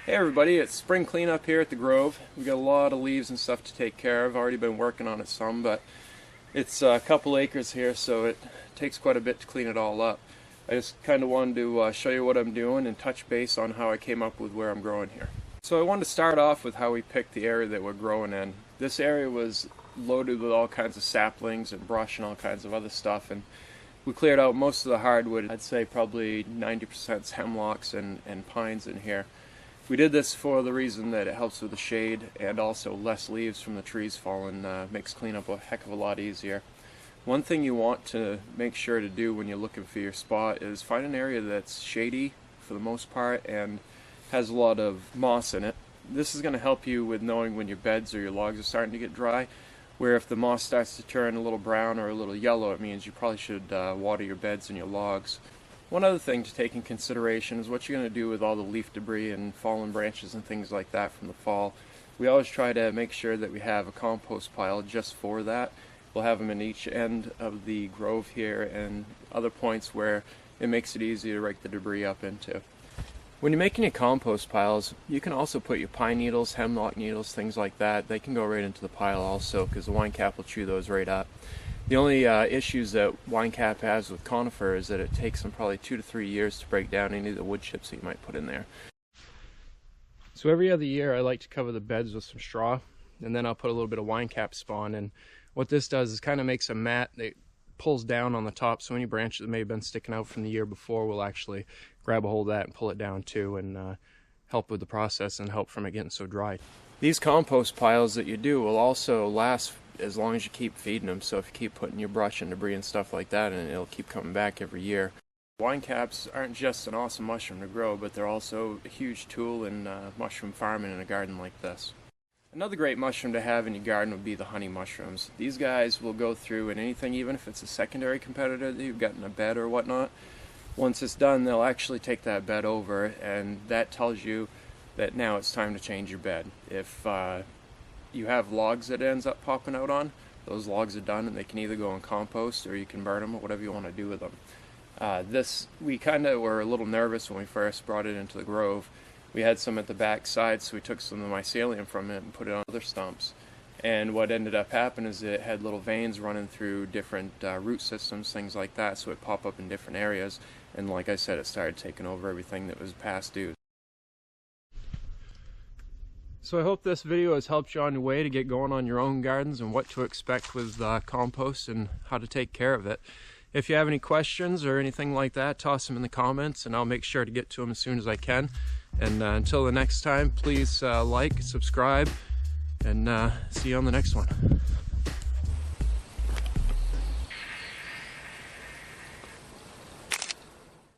Hey everybody, it's spring cleanup here at the Grove. We've got a lot of leaves and stuff to take care of. I've already been working on it some, but it's a couple acres here, so it takes quite a bit to clean it all up. I just kind of wanted to show you what I'm doing and touch base on how I came up with where I'm growing here. So I wanted to start off with how we picked the area that we're growing in. This area was loaded with all kinds of saplings and brush and all kinds of other stuff, and we cleared out most of the hardwood. I'd say probably 90% is hemlocks and pines in here. We did this for the reason that it helps with the shade, and also less leaves from the trees falling makes cleanup a heck of a lot easier. One thing you want to make sure to do when you're looking for your spot is find an area that's shady for the most part and has a lot of moss in it. This is going to help you with knowing when your beds or your logs are starting to get dry, where if the moss starts to turn a little brown or a little yellow, it means you probably should water your beds and your logs. One other thing to take in consideration is what you're going to do with all the leaf debris and fallen branches and things like that from the fall. We always try to make sure that we have a compost pile just for that. We'll have them in each end of the grove here and other points where it makes it easy to rake the debris up into. When you're making your compost piles, you can also put your pine needles, hemlock needles, things like that. They can go right into the pile also, because the wine cap will chew those right up. The only issues that wine cap has with conifer is that it takes them probably 2 to 3 years to break down any of the wood chips that you might put in there. So every other year I like to cover the beds with some straw, and then I'll put a little bit of wine cap spawn, and what this does is kind of makes a mat that pulls down on the top, so any branches that may have been sticking out from the year before will actually grab a hold of that and pull it down too, and help with the process and help from it getting so dry. These compost piles that you do will also last as long as you keep feeding them, so if you keep putting your brush and debris and stuff like that in, it'll keep coming back every year. Wine caps aren't just an awesome mushroom to grow, but they're also a huge tool in mushroom farming in a garden like this. Another great mushroom to have in your garden would be the honey mushrooms. These guys will go through and anything, even if it's a secondary competitor that you've got in a bed or whatnot, once it's done they'll actually take that bed over, and that tells you that now it's time to change your bed. If you have logs that it ends up popping out on, those logs are done and they can either go in compost or you can burn them or whatever you want to do with them. We kind of were a little nervous when we first brought it into the grove. We had some at the back side, so we took some of the mycelium from it and put it on other stumps. And what ended up happening is it had little veins running through different root systems, things like that, so it popped up in different areas. And like I said, it started taking over everything that was past due. So I hope this video has helped you on your way to get going on your own gardens and what to expect with compost and how to take care of it. If you have any questions or anything like that, toss them in the comments and I'll make sure to get to them as soon as I can. And until the next time, please like, subscribe, and see you on the next one.